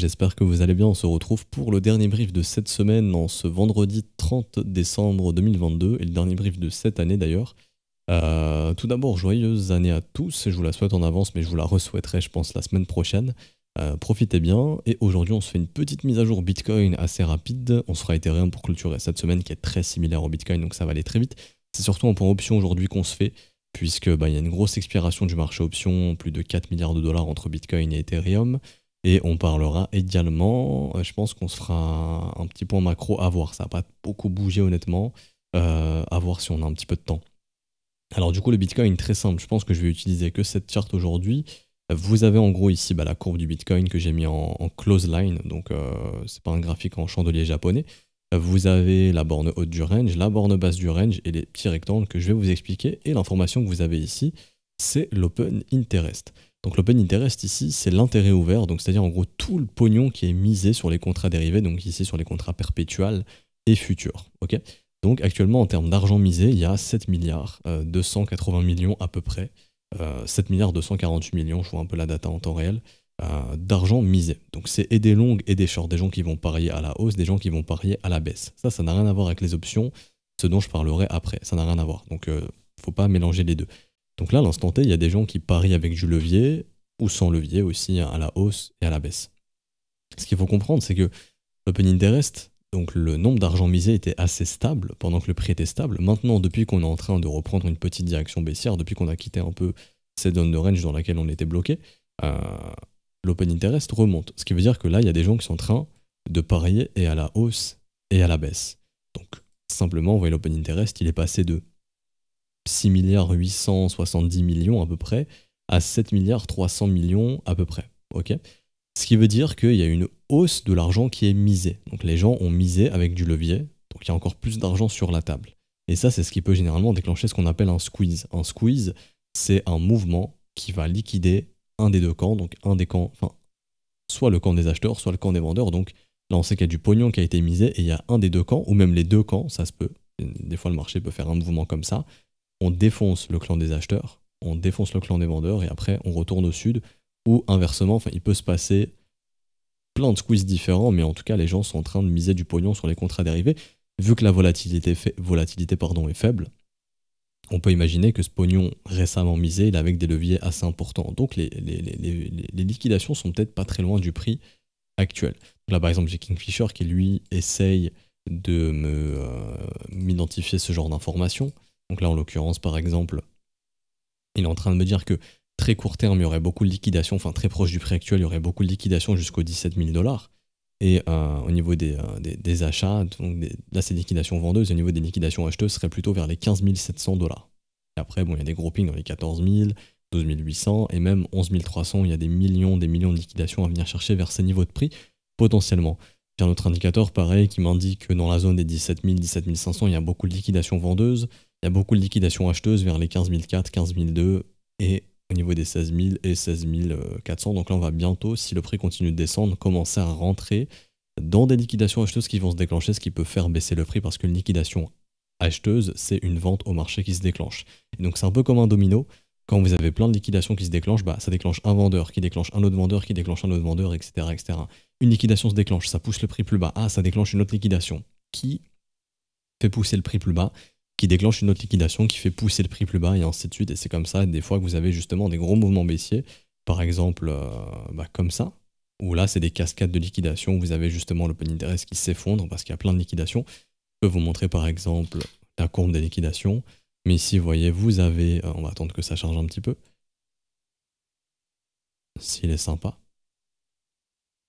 j'espère que vous allez bien. On se retrouve pour le dernier brief de cette semaine en ce vendredi 30 décembre 2022 et le dernier brief de cette année d'ailleurs. Tout d'abord, joyeuse année à tous, je vous la souhaite en avance mais je vous la re-souhaiterai je pense la semaine prochaine. Profitez bien et aujourd'hui on se fait une petite mise à jour Bitcoin assez rapide. On se fera Ethereum pour clôturer cette semaine qui est très similaire au Bitcoin donc ça va aller très vite. C'est surtout en point option aujourd'hui qu'on se fait puisque y a une grosse expiration du marché option, plus de 4 milliards de dollars entre Bitcoin et Ethereum. Et on parlera également, je pense qu'on se fera un petit point macro à voir, ça va pas beaucoup bouger honnêtement, à voir si on a un petit peu de temps. Alors du coup le Bitcoin très simple, je pense que je vais utiliser que cette charte aujourd'hui. Vous avez en gros ici la courbe du Bitcoin que j'ai mis en close line, donc c'est pas un graphique en chandelier japonais. Vous avez la borne haute du range, la borne basse du range et les petits rectangles que je vais vous expliquer. Et l'information que vous avez ici, c'est l'open interest. Donc l'open interest ici, c'est l'intérêt ouvert, donc c'est-à-dire en gros tout le pognon qui est misé sur les contrats dérivés, donc ici sur les contrats perpétuels et futurs. Okay, donc actuellement en termes d'argent misé, il y a 7 milliards 280 millions à peu près, 7 milliards 248 millions, je vois un peu la data en temps réel, d'argent misé. Donc c'est et des longues et des shorts, des gens qui vont parier à la hausse, des gens qui vont parier à la baisse. Ça n'a rien à voir avec les options, ce dont je parlerai après, ça n'a rien à voir. Donc faut pas mélanger les deux. Donc là, à l'instant T, il y a des gens qui parient avec du levier, ou sans levier aussi, à la hausse et à la baisse. Ce qu'il faut comprendre, c'est que l'open interest, donc le nombre d'argent misé était assez stable pendant que le prix était stable. Maintenant, depuis qu'on est en train de reprendre une petite direction baissière, depuis qu'on a quitté un peu cette zone de range dans laquelle on était bloqué, l'open interest remonte. Ce qui veut dire que là, il y a des gens qui sont en train de parier et à la hausse et à la baisse. Donc, simplement, vous voyez, l'open interest, il est passé de 6 milliards 870 millions à peu près à 7 milliards 300 millions à peu près. Okay, ce qui veut dire qu'il y a une hausse de l'argent qui est misé. Donc les gens ont misé avec du levier, donc il y a encore plus d'argent sur la table. Et ça, c'est ce qui peut généralement déclencher ce qu'on appelle un squeeze. Un squeeze, c'est un mouvement qui va liquider un des deux camps, donc un des camps, enfin, soit le camp des acheteurs, soit le camp des vendeurs. Donc là, on sait qu'il y a du pognon qui a été misé et il y a un des deux camps, ou même les deux camps, ça se peut. Des fois, le marché peut faire un mouvement comme ça. On défonce le clan des acheteurs, on défonce le clan des vendeurs et après on retourne au sud ou inversement, enfin il peut se passer plein de squeezes différents mais en tout cas les gens sont en train de miser du pognon sur les contrats dérivés. Vu que la volatilité est faible, on peut imaginer que ce pognon récemment misé il est avec des leviers assez importants. Donc les liquidations sont peut-être pas très loin du prix actuel. Donc là par exemple j'ai Kingfisher qui lui essaye de m'identifier ce genre d'informations. Donc là, en l'occurrence, par exemple, il est en train de me dire que très court terme, il y aurait beaucoup de liquidations, enfin très proche du prix actuel, il y aurait beaucoup de liquidations jusqu'aux 17 000 $. Et au niveau des achats, donc là c'est liquidations vendeuses, et au niveau des liquidations acheteuses, ce serait plutôt vers les 15 700 $. Et après, bon, il y a des groupings dans les 14 000, 12 800 et même 11 300, il y a des millions de liquidations à venir chercher vers ces niveaux de prix, potentiellement. J'ai un autre indicateur pareil qui m'indique que dans la zone des 17 000, 17 500, il y a beaucoup de liquidations vendeuses. Il y a beaucoup de liquidations acheteuses vers les 15 400, 15 200 et au niveau des 16 000 et 16 400. Donc là, on va bientôt, si le prix continue de descendre, commencer à rentrer dans des liquidations acheteuses qui vont se déclencher, ce qui peut faire baisser le prix parce qu'une liquidation acheteuse, c'est une vente au marché qui se déclenche. Et donc c'est un peu comme un domino. Quand vous avez plein de liquidations qui se déclenchent, ça déclenche un vendeur, qui déclenche un autre vendeur, qui déclenche un autre vendeur, etc., etc. Une liquidation se déclenche, ça pousse le prix plus bas. Ah, ça déclenche une autre liquidation qui fait pousser le prix plus bas, qui déclenche une autre liquidation, qui fait pousser le prix plus bas, et ainsi de suite. Et c'est comme ça, des fois, que vous avez justement des gros mouvements baissiers, par exemple, comme ça, où là, c'est des cascades de liquidation, où vous avez justement l'open interest qui s'effondre parce qu'il y a plein de liquidations. Je peux vous montrer, par exemple, la courbe des liquidations. Mais ici, vous voyez, vous avez... on va attendre que ça charge un petit peu. S'il est sympa.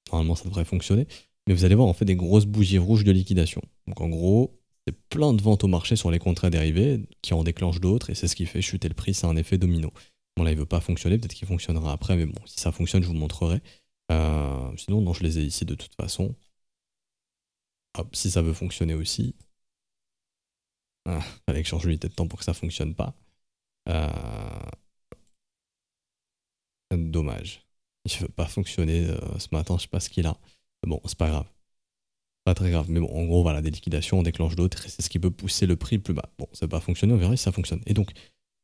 Normalement, ça devrait fonctionner. Mais vous allez voir, en fait, des grosses bougies rouges de liquidation. Donc en gros, c'est plein de ventes au marché sur les contrats dérivés qui en déclenchent d'autres. Et c'est ce qui fait chuter le prix. C'est un effet domino. Bon, là, il ne veut pas fonctionner. Peut-être qu'il fonctionnera après. Mais bon, si ça fonctionne, je vous montrerai. Sinon, non, je les ai ici de toute façon. Hop, si ça veut fonctionner aussi... fallait que je change l'unité de temps pour que ça fonctionne pas. Dommage. Il veut pas fonctionner ce matin, je sais pas ce qu'il a. Bon, c'est pas grave. Pas très grave. Mais bon, en gros, voilà, des liquidations, on déclenche d'autres et c'est ce qui peut pousser le prix plus bas. Bon, ça va pas fonctionner, on verra si ça fonctionne. Et donc,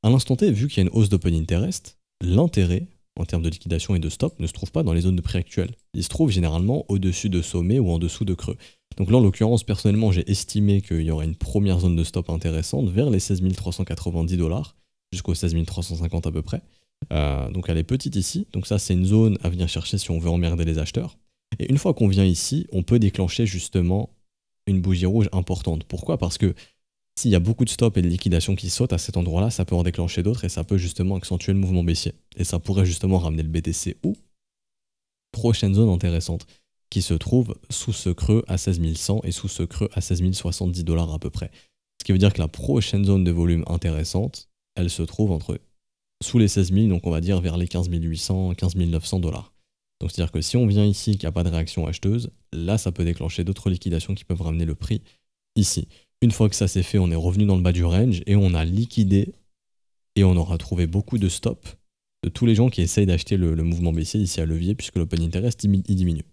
à l'instant T, vu qu'il y a une hausse d'open interest, l'intérêt, en termes de liquidation et de stop, ne se trouve pas dans les zones de prix actuelles. Il se trouve généralement au-dessus de sommets ou en dessous de creux. Donc là, en l'occurrence, personnellement, j'ai estimé qu'il y aurait une première zone de stop intéressante vers les 16 390 $, jusqu'aux 16 350 à peu près. Donc elle est petite ici, donc ça c'est une zone à venir chercher si on veut emmerder les acheteurs. Et une fois qu'on vient ici, on peut déclencher justement une bougie rouge importante. Pourquoi? Parce que s'il y a beaucoup de stops et de liquidations qui sautent à cet endroit-là, ça peut en déclencher d'autres et ça peut justement accentuer le mouvement baissier. Et ça pourrait justement ramener le BTC ou prochaine zone intéressante qui se trouve sous ce creux à 16 100 et sous ce creux à 16 070 $ à peu près. Ce qui veut dire que la prochaine zone de volume intéressante, elle se trouve sous les 16 000, donc on va dire vers les 15 800, 15 900 $. Donc c'est-à-dire que si on vient ici, qu'il n'y a pas de réaction acheteuse, là ça peut déclencher d'autres liquidations qui peuvent ramener le prix ici. Une fois que ça c'est fait, on est revenu dans le bas du range et on a liquidé et on aura trouvé beaucoup de stops de tous les gens qui essayent d'acheter le mouvement baissier ici à levier puisque l'open interest il diminue.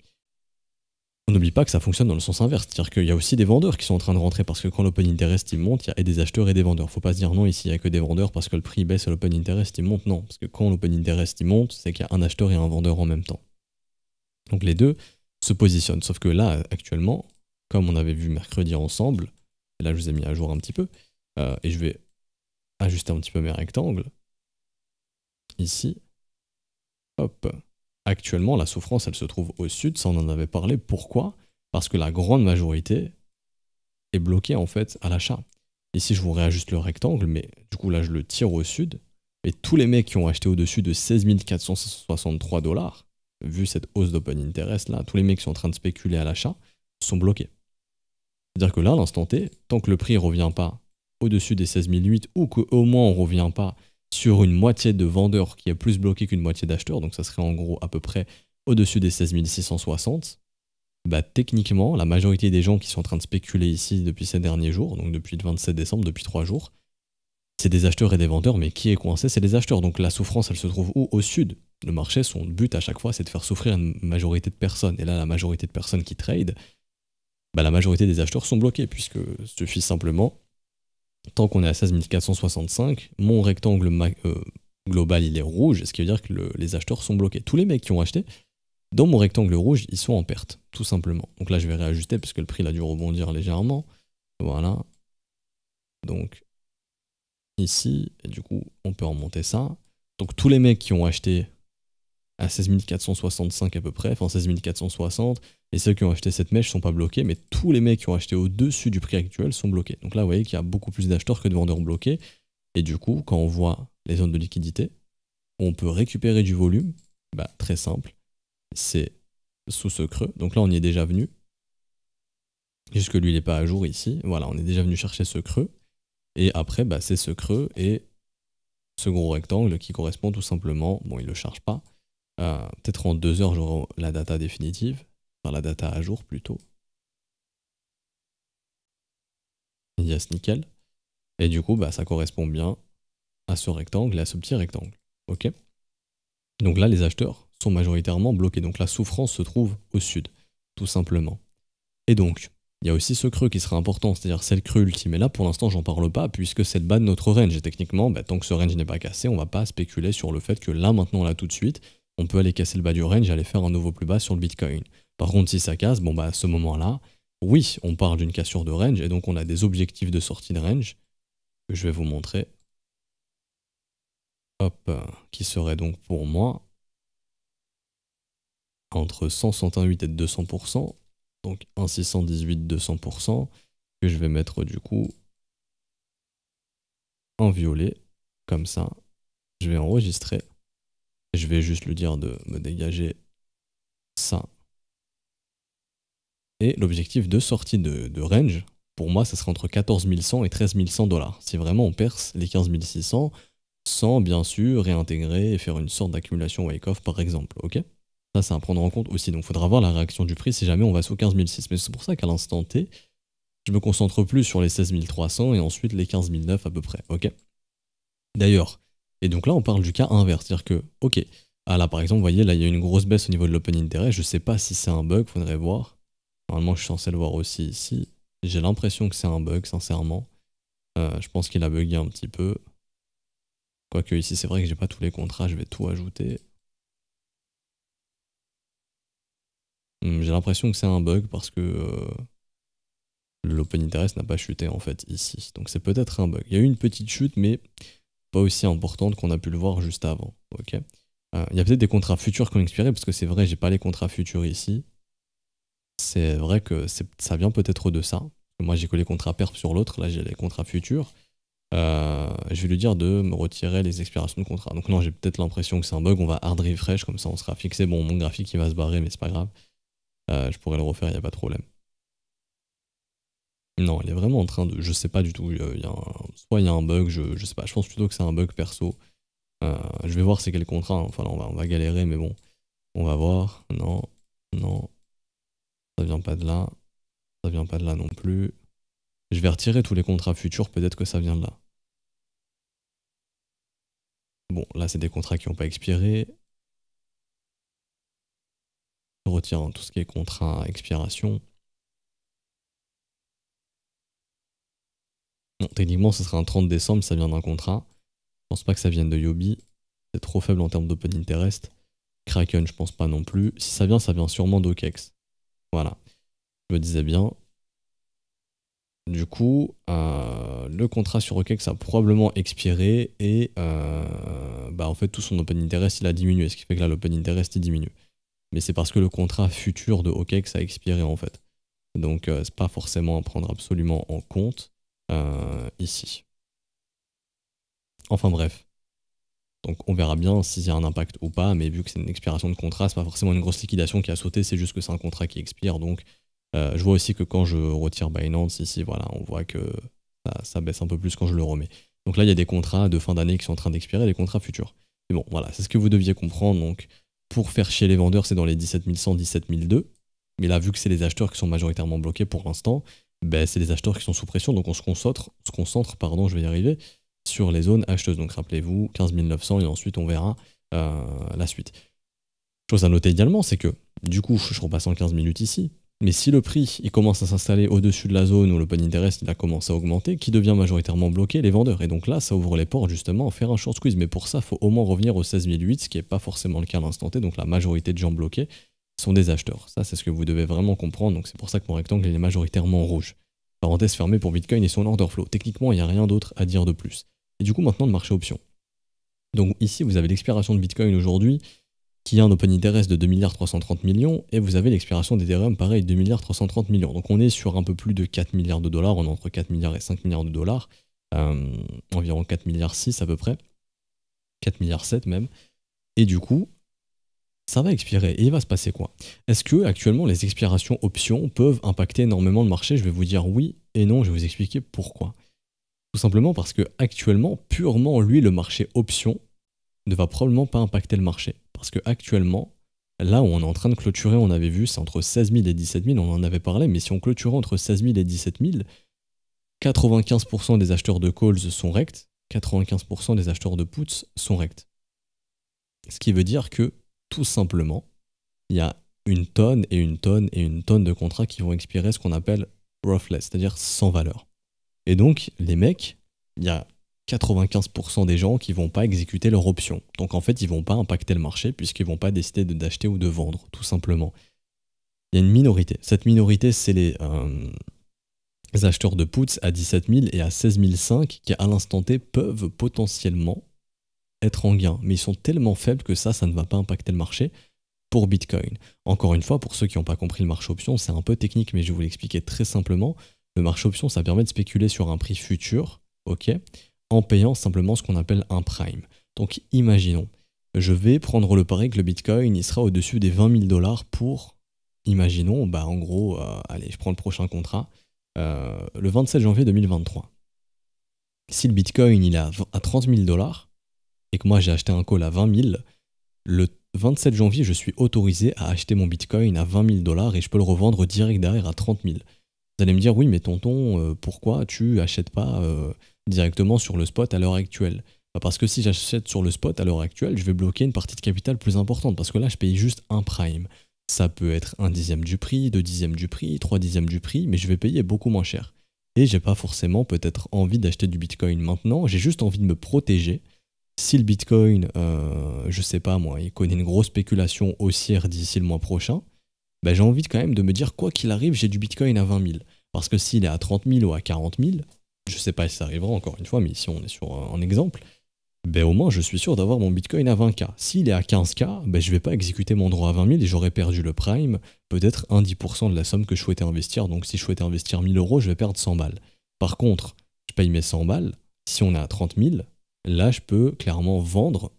On n'oublie pas que ça fonctionne dans le sens inverse, c'est-à-dire qu'il y a aussi des vendeurs qui sont en train de rentrer parce que quand l'open interest il monte, il y a des acheteurs et des vendeurs. Faut pas se dire non, ici il n'y a que des vendeurs parce que le prix baisse et l'open interest il monte. Non, parce que quand l'open interest il monte, c'est qu'il y a un acheteur et un vendeur en même temps. Donc les deux se positionnent. Sauf que là, actuellement, comme on avait vu mercredi ensemble, et là je vous ai mis à jour un petit peu, et je vais ajuster un petit peu mes rectangles. Ici, hop. Actuellement, la souffrance, elle se trouve au sud, ça on en avait parlé. Pourquoi? Parce que la grande majorité est bloquée en fait à l'achat. Ici, je vous réajuste le rectangle, mais du coup là, je le tire au sud. Et tous les mecs qui ont acheté au-dessus de 16 463 $, vu cette hausse d'open interest là, tous les mecs qui sont en train de spéculer à l'achat sont bloqués. C'est-à-dire que là, à l'instant T, tant que le prix ne revient pas au-dessus des 16 008 ou qu'au moins on ne revient pas sur une moitié de vendeurs qui est plus bloqué qu'une moitié d'acheteurs, donc ça serait en gros à peu près au-dessus des 16 660, bah techniquement, la majorité des gens qui sont en train de spéculer ici depuis ces derniers jours, donc depuis le 27 décembre, depuis 3 jours, c'est des acheteurs et des vendeurs, mais qui est coincé? C'est les acheteurs. Donc la souffrance, elle se trouve où? Au sud. Le marché, son but à chaque fois, c'est de faire souffrir une majorité de personnes. Et là, la majorité de personnes qui trade, bah, la majorité des acheteurs sont bloqués, puisque suffit simplement, tant qu'on est à 16 465, mon rectangle global, il est rouge, ce qui veut dire que les acheteurs sont bloqués. Tous les mecs qui ont acheté, dans mon rectangle rouge, ils sont en perte, tout simplement. Donc là, je vais réajuster, parce que le prix il a dû rebondir légèrement. Voilà. Donc, ici, et du coup, on peut remonter ça. Donc tous les mecs qui ont acheté à 16 465 à peu près, enfin 16 460, et ceux qui ont acheté cette mèche sont pas bloqués, mais tous les mecs qui ont acheté au-dessus du prix actuel sont bloqués. Donc là, vous voyez qu'il y a beaucoup plus d'acheteurs que de vendeurs bloqués, et du coup, quand on voit les zones de liquidité, on peut récupérer du volume, bah, très simple, c'est sous ce creux. Donc là, on y est déjà venu, juste que lui, il n'est pas à jour ici. Voilà, on est déjà venu chercher ce creux, et après, bah, c'est ce creux et ce gros rectangle qui correspond tout simplement, bon, il ne le charge pas, peut-être en 2 heures, j'aurai la data définitive, enfin la data à jour plutôt. Yes, nickel. Et du coup, bah, ça correspond bien à ce rectangle et à ce petit rectangle. Ok. Donc là, les acheteurs sont majoritairement bloqués. Donc la souffrance se trouve au sud, tout simplement. Et donc, il y a aussi ce creux qui sera important, c'est-à-dire c'est le creux ultime. Et là, pour l'instant, j'en parle pas, puisque c'est le bas de notre range. Et techniquement, bah, tant que ce range n'est pas cassé, on va pas spéculer sur le fait que là, maintenant, là, tout de suite, on peut aller casser le bas du range et aller faire un nouveau plus bas sur le Bitcoin. Par contre, si ça casse, bon bah à ce moment-là, oui, on parle d'une cassure de range, et donc on a des objectifs de sortie de range, que je vais vous montrer. Hop, qui serait donc pour moi entre 168 et 200%, donc 1,618 200%, que je vais mettre du coup en violet, comme ça. Je vais enregistrer. Je vais juste lui dire de me dégager ça. Et l'objectif de sortie de range, pour moi, ça serait entre 14 100 et 13 100 $. Si vraiment on perce les 15 600, sans bien sûr réintégrer et faire une sorte d'accumulation wake-off par exemple, ok? Ça, c'est à prendre en compte aussi. Donc, il faudra voir la réaction du prix si jamais on va sous 15 600. Mais c'est pour ça qu'à l'instant T, je me concentre plus sur les 16 300 et ensuite les 15 900 à peu près, ok? D'ailleurs, et donc là, on parle du cas inverse. C'est-à-dire que, ok, ah là, par exemple, vous voyez, là, il y a une grosse baisse au niveau de l'open interest. Je sais pas si c'est un bug, faudrait voir. Normalement, je suis censé le voir aussi ici. J'ai l'impression que c'est un bug, sincèrement. Je pense qu'il a bugué un petit peu. Quoique ici, c'est vrai que j'ai pas tous les contrats, je vais tout ajouter. J'ai l'impression que c'est un bug parce que l'open interest n'a pas chuté en fait ici. Donc c'est peut-être un bug. Il y a eu une petite chute, mais pas aussi importante qu'on a pu le voir juste avant. Ok. Il y a peut-être des contrats futurs qui ont expiré, parce que c'est vrai, j'ai pas les contrats futurs ici. C'est vrai que ça vient peut-être de ça. Moi j'ai que les contrats perp sur l'autre, là j'ai les contrats futurs. Je vais lui dire de me retirer les expirations de contrat. Donc non, j'ai peut-être l'impression que c'est un bug, on va hard refresh, comme ça on sera fixé. Bon, mon graphique il va se barrer, mais c'est pas grave. Je pourrais le refaire, il n'y a pas de problème. Non, il est vraiment en train de... Je sais pas du tout, soit il y a un bug, je sais pas, je pense plutôt que c'est un bug perso. Je vais voir c'est quel contrat, hein. Enfin là on va galérer, mais bon, on va voir. Non, non, ça vient pas de là, ça vient pas de là non plus. Je vais retirer tous les contrats futurs, peut-être que ça vient de là. Bon, là c'est des contrats qui n'ont pas expiré. Je retire tout ce qui est contrat à expiration. Bon, techniquement ce sera un 30 décembre, ça vient d'un contrat. Je pense pas que ça vienne de Yobi. C'est trop faible en termes d'open interest. Kraken, je pense pas non plus. Si ça vient sûrement d'OKEx. Voilà. Je me disais bien. Du coup, le contrat sur OKEx a probablement expiré et en fait tout son open interest il a diminué, ce qui fait que là l'open interest il diminue. Mais c'est parce que le contrat futur de OKEx a expiré en fait. Donc c'est pas forcément à prendre absolument en compte ici. Enfin bref. Donc on verra bien s'il y a un impact ou pas, mais vu que c'est une expiration de contrat, c'est pas forcément une grosse liquidation qui a sauté, c'est juste que c'est un contrat qui expire. Donc je vois aussi que quand je retire Binance ici, voilà, on voit que ça baisse un peu plus quand je le remets. Donc là, il y a des contrats de fin d'année qui sont en train d'expirer, des contrats futurs. Mais bon, voilà, c'est ce que vous deviez comprendre. Donc pour faire chier les vendeurs, c'est dans les 17 100, 17 200. Mais là, vu que c'est les acheteurs qui sont majoritairement bloqués pour l'instant, c'est les acheteurs qui sont sous pression, donc on se concentre, je vais y arriver, sur les zones acheteuses. Donc rappelez-vous, 15 900 et ensuite on verra la suite. Chose à noter également, c'est que du coup, je repasse en 15 minutes ici, mais si le prix il commence à s'installer au-dessus de la zone où l'open interest il a commencé à augmenter, qui devient majoritairement bloqué, les vendeurs. Et donc là, ça ouvre les portes justement à faire un short squeeze. Mais pour ça, il faut au moins revenir aux 16 008, ce qui n'est pas forcément le cas à l'instant T. Donc la majorité de gens bloqués sont des acheteurs. Ça, c'est ce que vous devez vraiment comprendre. Donc c'est pour ça que mon rectangle il est majoritairement rouge. Parenthèse fermée pour Bitcoin et son order flow. Techniquement, il n'y a rien d'autre à dire de plus. Et du coup, maintenant, le marché option. Donc ici, vous avez l'expiration de Bitcoin aujourd'hui, qui a un open interest de 2 330 millions, et vous avez l'expiration d'Ethereum, pareil, 2 330 millions. Donc on est sur un peu plus de 4 milliards de dollars, on est entre 4 milliards et 5 milliards de dollars, environ 4 milliards 6 à peu près, 4 milliards 7 même, et du coup, ça va expirer, et il va se passer quoi? Est-ce que actuellement les expirations options peuvent impacter énormément le marché? Je vais vous dire oui et non, je vais vous expliquer pourquoi. Tout simplement parce que actuellement, purement lui, le marché option ne va probablement pas impacter le marché. Parce que actuellement, là où on est en train de clôturer, on avait vu, c'est entre 16 000 et 17 000, on en avait parlé, mais si on clôturait entre 16 000 et 17 000, 95% des acheteurs de calls sont rect, 95% des acheteurs de puts sont rect. Ce qui veut dire que, tout simplement, il y a une tonne et une tonne et une tonne de contrats qui vont expirer ce qu'on appelle worthless, c'est-à-dire sans valeur. Et donc, les mecs, il y a 95% des gens qui vont pas exécuter leur option. Donc en fait, ils vont pas impacter le marché puisqu'ils vont pas décider d'acheter ou de vendre, tout simplement. Il y a une minorité. Cette minorité, c'est les acheteurs de puts à 17 000 et à 16 500 qui, à l'instant T, peuvent potentiellement être en gain. Mais ils sont tellement faibles que ça ne va pas impacter le marché pour Bitcoin. Encore une fois, pour ceux qui n'ont pas compris le marché option, c'est un peu technique, mais je vais vous l'expliquer très simplement. Le marché option, ça permet de spéculer sur un prix futur, ok, en payant simplement ce qu'on appelle un prime. Donc imaginons, je vais prendre le pari que le Bitcoin il sera au-dessus des 20 000 dollars pour, imaginons, en gros, allez, je prends le prochain contrat, le 27 janvier 2023. Si le Bitcoin il est à 30 000 dollars et que moi j'ai acheté un call à 20 000, le 27 janvier, je suis autorisé à acheter mon Bitcoin à 20 000 dollars et je peux le revendre direct derrière à 30 000. Vous allez me dire, oui, mais tonton, pourquoi tu achètes pas directement sur le spot à l'heure actuelle? Parce que si j'achète sur le spot à l'heure actuelle, je vais bloquer une partie de capital plus importante, parce que là, je paye juste un prime. Ça peut être 1/10 du prix, 2/10 du prix, 3/10 du prix, mais je vais payer beaucoup moins cher. Et j'ai pas forcément peut-être envie d'acheter du Bitcoin maintenant, j'ai juste envie de me protéger. Si le Bitcoin, je sais pas moi, il connaît une grosse spéculation haussière d'ici le mois prochain, bah, j'ai envie quand même de me dire, quoi qu'il arrive, j'ai du Bitcoin à 20 000. Parce que s'il est à 30 000 ou à 40 000, je sais pas si ça arrivera encore une fois, mais ici on est sur un exemple, ben au moins je suis sûr d'avoir mon Bitcoin à 20K. S'il est à 15K, ben je vais pas exécuter mon droit à 20 000 et j'aurais perdu le prime, peut-être un 10% de la somme que je souhaitais investir. Donc si je souhaitais investir 1000 euros, je vais perdre 100 balles. Par contre, je paye mes 100 balles, si on est à 30 000, là je peux clairement vendre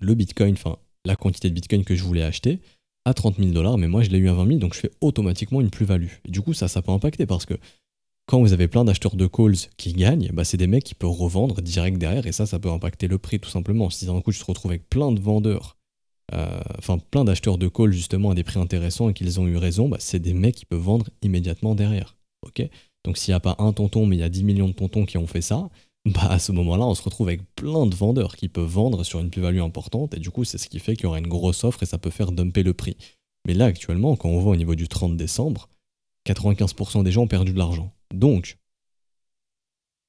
le Bitcoin, enfin la quantité de Bitcoin que je voulais acheter à 30 000 $, mais moi je l'ai eu à 20 000, donc je fais automatiquement une plus-value. Et du coup ça peut impacter parce que quand vous avez plein d'acheteurs de calls qui gagnent, bah c'est des mecs qui peuvent revendre direct derrière et ça peut impacter le prix tout simplement. Si d'un coup tu te retrouves avec plein de vendeurs, enfin plein d'acheteurs de calls justement à des prix intéressants et qu'ils ont eu raison, bah c'est des mecs qui peuvent vendre immédiatement derrière. Ok. Donc s'il n'y a pas un tonton mais il y a 10 millions de tontons qui ont fait ça, bah à ce moment-là on se retrouve avec plein de vendeurs qui peuvent vendre sur une plus-value importante et du coup c'est ce qui fait qu'il y aura une grosse offre et ça peut faire dumper le prix. Mais là actuellement quand on voit au niveau du 30 décembre, 95% des gens ont perdu de l'argent. Donc,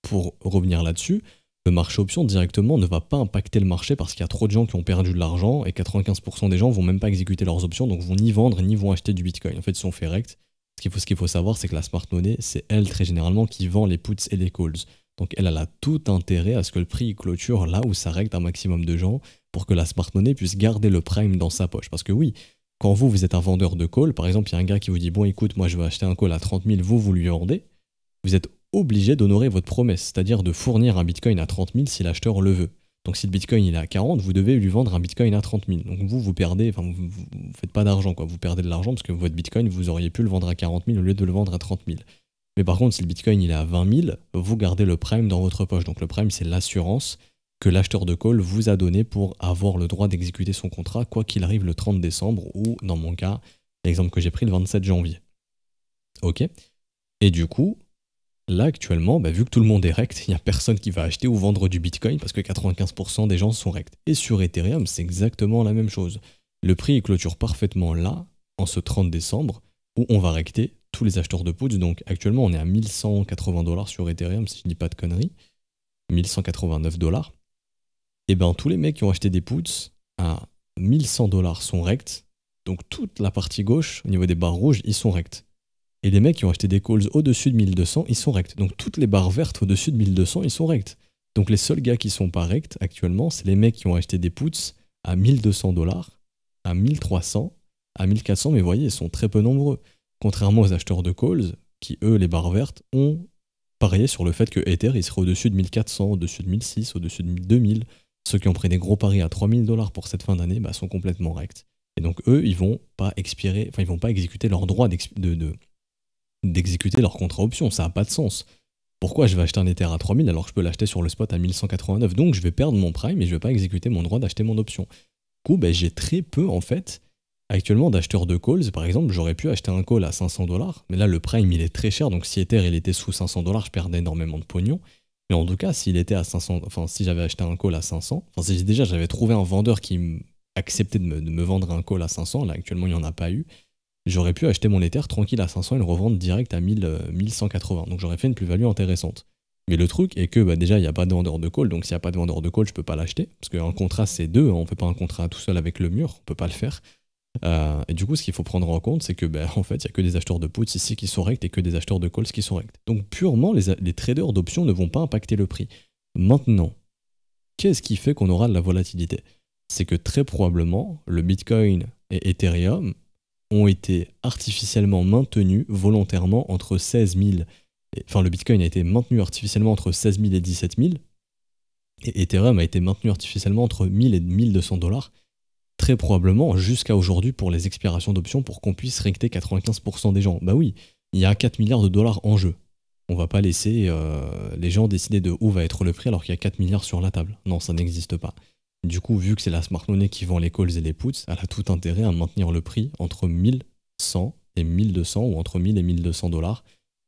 pour revenir là-dessus, le marché option directement ne va pas impacter le marché parce qu'il y a trop de gens qui ont perdu de l'argent et 95% des gens vont même pas exécuter leurs options, donc vont ni vendre ni vont acheter du Bitcoin. En fait, ils sont fait rect. Ce qu'il faut savoir, c'est que la smart money, c'est elle très généralement qui vend les puts et les calls. Donc elle a tout intérêt à ce que le prix clôture là où ça règle un maximum de gens pour que la smart money puisse garder le prime dans sa poche. Parce que oui, quand vous êtes un vendeur de call, par exemple, il y a un gars qui vous dit « Bon, écoute, moi je veux acheter un call à 30 000, vous lui vendez », vous êtes obligé d'honorer votre promesse, c'est-à-dire de fournir un Bitcoin à 30 000 si l'acheteur le veut. Donc si le Bitcoin il est à 40, vous devez lui vendre un Bitcoin à 30 000. Donc vous perdez, enfin vous faites pas d'argent, quoi. Vous perdez de l'argent parce que votre Bitcoin, vous auriez pu le vendre à 40 000 au lieu de le vendre à 30 000. Mais par contre, si le Bitcoin il est à 20 000, vous gardez le prime dans votre poche. Donc le prime, c'est l'assurance que l'acheteur de call vous a donné pour avoir le droit d'exécuter son contrat, quoi qu'il arrive le 30 décembre ou, dans mon cas, l'exemple que j'ai pris, le 27 janvier. Ok. Et du coup, là actuellement, vu que tout le monde est rect, il n'y a personne qui va acheter ou vendre du Bitcoin parce que 95% des gens sont rect. Et sur Ethereum, c'est exactement la même chose. Le prix clôture parfaitement là, en ce 30 décembre, où on va recter tous les acheteurs de puts. Donc actuellement, on est à 1180 $ sur Ethereum, si je dis pas de conneries. 1189 $. Et tous les mecs qui ont acheté des puts à 1100 $ sont rect. Donc toute la partie gauche, au niveau des barres rouges, ils sont rect. Et les mecs qui ont acheté des calls au-dessus de 1200, ils sont rect. Donc toutes les barres vertes au-dessus de 1200, ils sont rect. Donc les seuls gars qui sont pas rect actuellement, c'est les mecs qui ont acheté des puts à 1200 $, à 1300, à 1400, mais vous voyez, ils sont très peu nombreux. Contrairement aux acheteurs de calls, qui eux, les barres vertes, ont parié sur le fait que Ether, il serait au-dessus de 1400, au-dessus de 1600, au-dessus de 2000. Ceux qui ont pris des gros paris à 3000 $ pour cette fin d'année sont complètement rect. Et donc eux, ils vont pas expirer, enfin ils vont pas exécuter leur droit d'exécuter leur contrat option, ça n'a pas de sens. Pourquoi je vais acheter un Ether à 3000 alors que je peux l'acheter sur le spot à 1189? Donc je vais perdre mon prime et je vais pas exécuter mon droit d'acheter mon option. Du coup, j'ai très peu en fait actuellement d'acheteurs de calls. Par exemple, j'aurais pu acheter un call à 500 $, mais là le prime il est très cher, donc si Ether il était sous 500 $, je perdais énormément de pognon. Mais en tout cas, s'il était à 500, enfin si j'avais acheté un call à 500, enfin si déjà j'avais trouvé un vendeur qui acceptait de me vendre un call à 500, là actuellement il n'y en a pas eu, j'aurais pu acheter mon Ether tranquille à 500 et le revendre direct à 1180. Donc j'aurais fait une plus-value intéressante. Mais le truc est que déjà il n'y a pas de vendeur de call, donc s'il n'y a pas de vendeur de call, je peux pas l'acheter. Parce qu'un contrat c'est deux, on fait pas un contrat tout seul avec le mur, on peut pas le faire. Et du coup, ce qu'il faut prendre en compte, c'est que en fait, il n'y a que des acheteurs de puts ici qui sont rect et que des acheteurs de calls qui sont rect. Donc purement, les traders d'options ne vont pas impacter le prix. Maintenant, qu'est-ce qui fait qu'on aura de la volatilité? C'est que très probablement, le Bitcoin et Ethereum ont été artificiellement maintenus volontairement entre 16 000... Enfin, le Bitcoin a été maintenu artificiellement entre 16 000 et 17 000, et Ethereum a été maintenu artificiellement entre 1000 et 1200 $, très probablement jusqu'à aujourd'hui pour les expirations d'options pour qu'on puisse recter 95% des gens. Bah oui, il y a 4 milliards de dollars en jeu. On va pas laisser les gens décider de où va être le prix alors qu'il y a 4 milliards sur la table. Non, ça n'existe pas. Du coup, vu que c'est la smart money qui vend les calls et les puts, elle a tout intérêt à maintenir le prix entre 1100 et 1200 ou entre 1000 et 1200 $,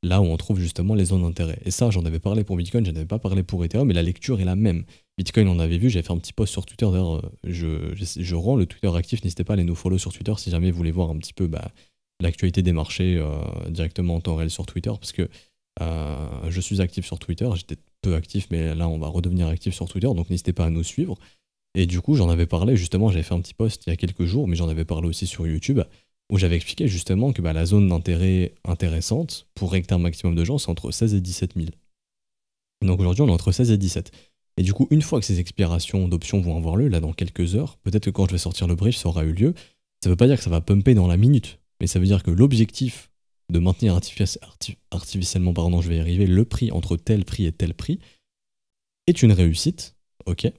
là où on trouve justement les zones d'intérêt. Et ça, j'en avais parlé pour Bitcoin, j'en avais pas parlé pour Ethereum, mais la lecture est la même. Bitcoin, on avait vu, j'avais fait un petit post sur Twitter, d'ailleurs, je rends le Twitter actif, n'hésitez pas à aller nous follow sur Twitter si jamais vous voulez voir un petit peu l'actualité des marchés directement en temps réel sur Twitter, parce que je suis actif sur Twitter, j'étais peu actif, mais là on va redevenir actif sur Twitter, donc n'hésitez pas à nous suivre. Et du coup, j'en avais parlé, justement, j'avais fait un petit post il y a quelques jours, mais j'en avais parlé aussi sur YouTube, où j'avais expliqué justement que la zone d'intérêt intéressante pour recter un maximum de gens, c'est entre 16 et 17 000. Donc aujourd'hui, on est entre 16 et 17. Et du coup, une fois que ces expirations d'options vont avoir lieu, là dans quelques heures, peut-être que quand je vais sortir le brief, ça aura eu lieu, ça veut pas dire que ça va pumper dans la minute, mais ça veut dire que l'objectif de maintenir artificiellement, je vais y arriver, le prix entre tel prix et tel prix, est une réussite, ok.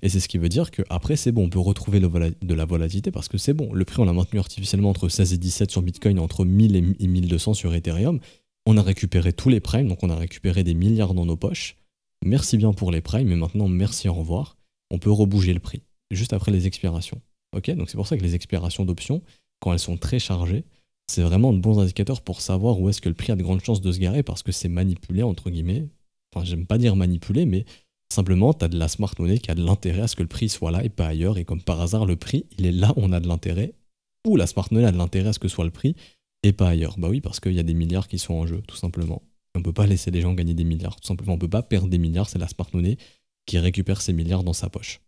Et c'est ce qui veut dire qu'après, c'est bon, on peut retrouver de la volatilité parce que c'est bon. Le prix, on l'a maintenu artificiellement entre 16 et 17 sur Bitcoin, entre 1000 et 1200 sur Ethereum. On a récupéré tous les primes, donc on a récupéré des milliards dans nos poches. Merci bien pour les primes, mais maintenant, merci, au revoir. On peut rebouger le prix, juste après les expirations. Ok, donc c'est pour ça que les expirations d'options, quand elles sont très chargées, c'est vraiment de bons indicateurs pour savoir où est-ce que le prix a de grandes chances de se garer parce que c'est manipulé, entre guillemets. Enfin, j'aime pas dire manipulé, mais simplement, tu as de la smart money qui a de l'intérêt à ce que le prix soit là et pas ailleurs. Et comme par hasard, le prix, il est là où on a de l'intérêt, ou la smart money a de l'intérêt à ce que soit le prix et pas ailleurs. Bah oui, parce qu'il y a des milliards qui sont en jeu, tout simplement. On peut pas laisser les gens gagner des milliards, tout simplement. On peut pas perdre des milliards, c'est la smart money qui récupère ces milliards dans sa poche.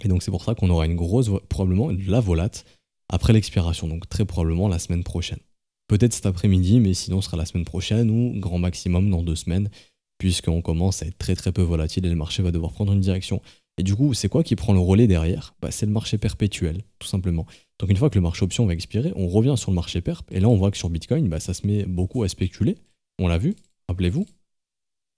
Et donc c'est pour ça qu'on aura une grosse, probablement de la volate après l'expiration, donc très probablement la semaine prochaine. Peut-être cet après-midi, mais sinon ce sera la semaine prochaine ou grand maximum dans 2 semaines, puisqu'on commence à être très très peu volatile et le marché va devoir prendre une direction. Et du coup, c'est quoi qui prend le relais derrière? C'est le marché perpétuel, tout simplement. Donc une fois que le marché option va expirer, on revient sur le marché perp, et là on voit que sur Bitcoin, ça se met beaucoup à spéculer. On l'a vu, rappelez-vous,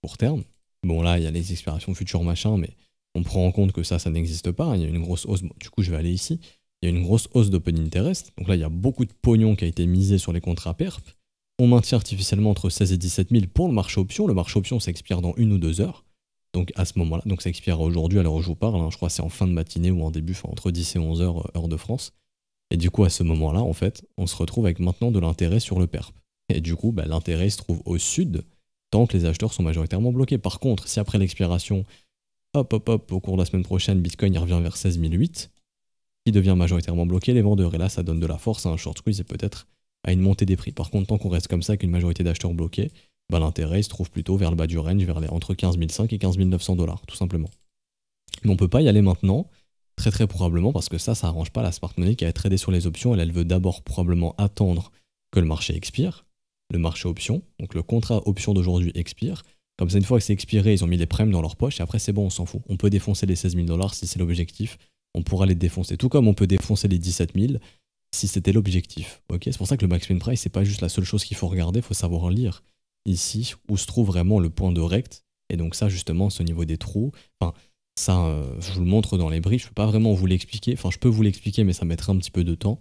court terme. Bon là, il y a les expirations futures machin, mais on prend en compte que ça n'existe pas. Il y a une grosse hausse, du coup je vais aller ici. Il y a une grosse hausse d'open interest. Donc là, il y a beaucoup de pognon qui a été misé sur les contrats perp. On maintient artificiellement entre 16 et 17 000 pour le marché option. Le marché option, ça expire dans 1 ou 2 heures. Donc à ce moment-là, donc ça expire aujourd'hui à l'heure où je vous parle. Je crois que c'est en fin de matinée ou en début, entre 10 et 11 heures, heure de France. Et du coup, à ce moment-là, en fait, on se retrouve avec maintenant de l'intérêt sur le perp. Et du coup, l'intérêt se trouve au sud, tant que les acheteurs sont majoritairement bloqués. Par contre, si après l'expiration, hop, au cours de la semaine prochaine, Bitcoin il revient vers 16 008, il devient majoritairement bloqué, les vendeurs. Et là, ça donne de la force à un short squeeze et peut-être à une montée des prix. Par contre, tant qu'on reste comme ça, avec une majorité d'acheteurs bloqués, l'intérêt se trouve plutôt vers le bas du range, entre 15 500 et 15 900 $, tout simplement. Mais on peut pas y aller maintenant, très très probablement, parce que ça arrange pas la smart money qui a tradé sur les options. Elle veut d'abord probablement attendre que le marché expire, le marché option, donc le contrat option d'aujourd'hui expire. Comme ça, une fois que c'est expiré, ils ont mis les primes dans leur poche et après c'est bon, on s'en fout. On peut défoncer les 16 000 $ si c'est l'objectif. On pourra les défoncer. Tout comme on peut défoncer les 17 000 si c'était l'objectif. Okay, c'est pour ça que le max win price, c'est pas juste la seule chose qu'il faut regarder, il faut savoir lire ici où se trouve vraiment le point de rect. Et donc ça, justement, c'est au niveau des trous. Enfin, ça, je vous le montre dans les briefs. Je peux pas vraiment vous l'expliquer. Enfin, je peux vous l'expliquer, mais ça mettrait un petit peu de temps.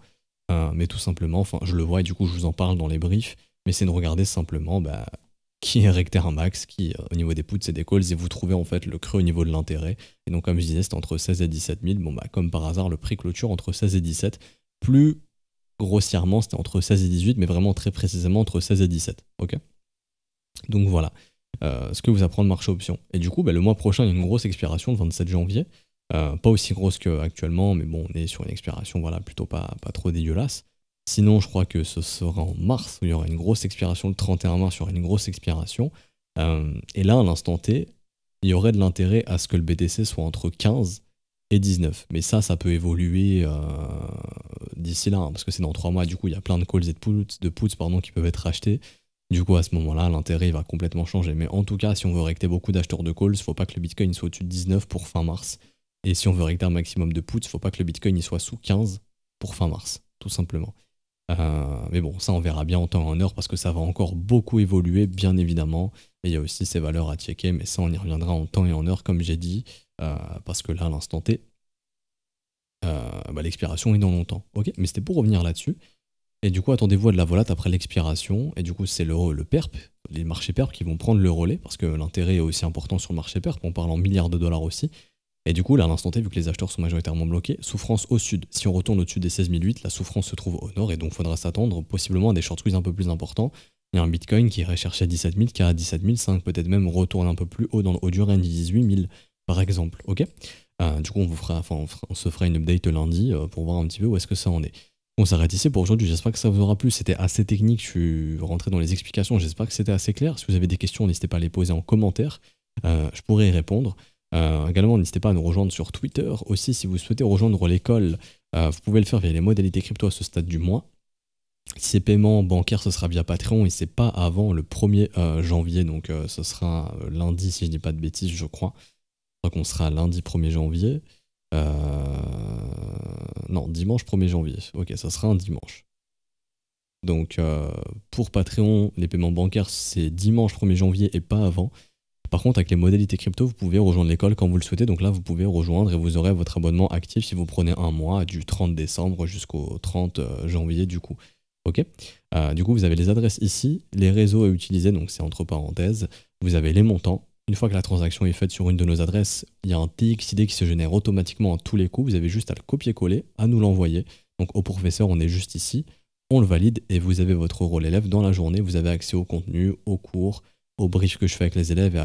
Mais tout simplement, je le vois et du coup, je vous en parle dans les briefs. Mais c'est de regarder simplement qui est recter un max, qui au niveau des puts et des calls, et vous trouvez en fait le creux au niveau de l'intérêt. Et donc comme je disais, c'était entre 16 et 17 000. Comme par hasard, le prix clôture entre 16 et 17. Plus grossièrement, c'était entre 16 et 18, mais vraiment très précisément entre 16 et 17. Ok. Donc voilà ce que vous apprend le marché option. Et du coup, le mois prochain, il y a une grosse expiration le 27 janvier. Pas aussi grosse qu'actuellement, mais bon, on est sur une expiration plutôt pas trop dégueulasse. Sinon, je crois que ce sera en mars où il y aura une grosse expiration. Le 31 mars, il y aura une grosse expiration. Et là, à l'instant T, il y aurait de l'intérêt à ce que le BTC soit entre 15 et 19. Mais ça peut évoluer d'ici là, parce que c'est dans 3 mois. Du coup, il y a plein de calls et de puts qui peuvent être achetés. Du coup, à ce moment-là, l'intérêt va complètement changer. Mais en tout cas, si on veut recter beaucoup d'acheteurs de calls, il ne faut pas que le Bitcoin soit au-dessus de 19 pour fin mars. Et si on veut recter un maximum de puts, il ne faut pas que le Bitcoin soit sous 15 pour fin mars, tout simplement. Mais bon, ça on verra bien en temps et en heure parce que ça va encore beaucoup évoluer, bien évidemment. Et il y a aussi ces valeurs à checker, mais ça on y reviendra en temps et en heure, comme j'ai dit, parce que là, à l'instant T, l'expiration est dans longtemps. Ok, mais c'était pour revenir là-dessus. Et du coup, attendez-vous à de la volate après l'expiration. Et du coup, c'est le perp, les marchés perp qui vont prendre le relais parce que l'intérêt est aussi important sur le marché perp. On parle en milliards de dollars aussi. Et du coup, là, à l'instant T, vu que les acheteurs sont majoritairement bloqués, souffrance au sud. Si on retourne au-dessus des 16 008, la souffrance se trouve au nord, et donc il faudra s'attendre possiblement à des short squeeze un peu plus importants. Il y a un Bitcoin qui irait chercher 17 000, qui a 17 500, peut-être même retourner un peu plus haut dans le haut du range, 18 000, par exemple. Ok. Du coup, on se fera une update lundi pour voir un petit peu où est-ce que ça en est. On s'arrête ici pour aujourd'hui, j'espère que ça vous aura plu. C'était assez technique, je suis rentré dans les explications, j'espère que c'était assez clair. Si vous avez des questions, n'hésitez pas à les poser en commentaire, je pourrai y répondre. Également, n'hésitez pas à nous rejoindre sur Twitter. Aussi, si vous souhaitez rejoindre l'école, vous pouvez le faire via les modalités crypto à ce stade du mois. Ces paiements bancaires, ce sera via Patreon et c'est pas avant le 1er janvier, donc ce sera lundi si je dis pas de bêtises, je crois. Je crois qu'on sera lundi 1er janvier. Non, dimanche 1er janvier. Ok, ça sera un dimanche. Donc pour Patreon, les paiements bancaires, c'est dimanche 1er janvier et pas avant. Par contre, avec les modalités crypto, vous pouvez rejoindre l'école quand vous le souhaitez. Donc là, vous pouvez rejoindre et vous aurez votre abonnement actif si vous prenez un mois du 30 décembre jusqu'au 30 janvier du coup. Ok. Du coup, vous avez les adresses ici, les réseaux à utiliser, donc c'est entre parenthèses. Vous avez les montants. Une fois que la transaction est faite sur une de nos adresses, il y a un TXID qui se génère automatiquement à tous les coups. Vous avez juste à le copier-coller, à nous l'envoyer. Donc au professeur, on est juste ici. On le valide et vous avez votre rôle élève dans la journée. Vous avez accès au contenu, aux cours, au brief que je fais avec les élèves et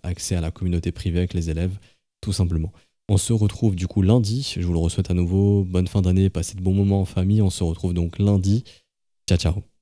accès à la communauté privée avec les élèves, tout simplement. On se retrouve du coup lundi. Je vous le souhaite à nouveau. Bonne fin d'année, passez de bons moments en famille. On se retrouve donc lundi. Ciao, ciao.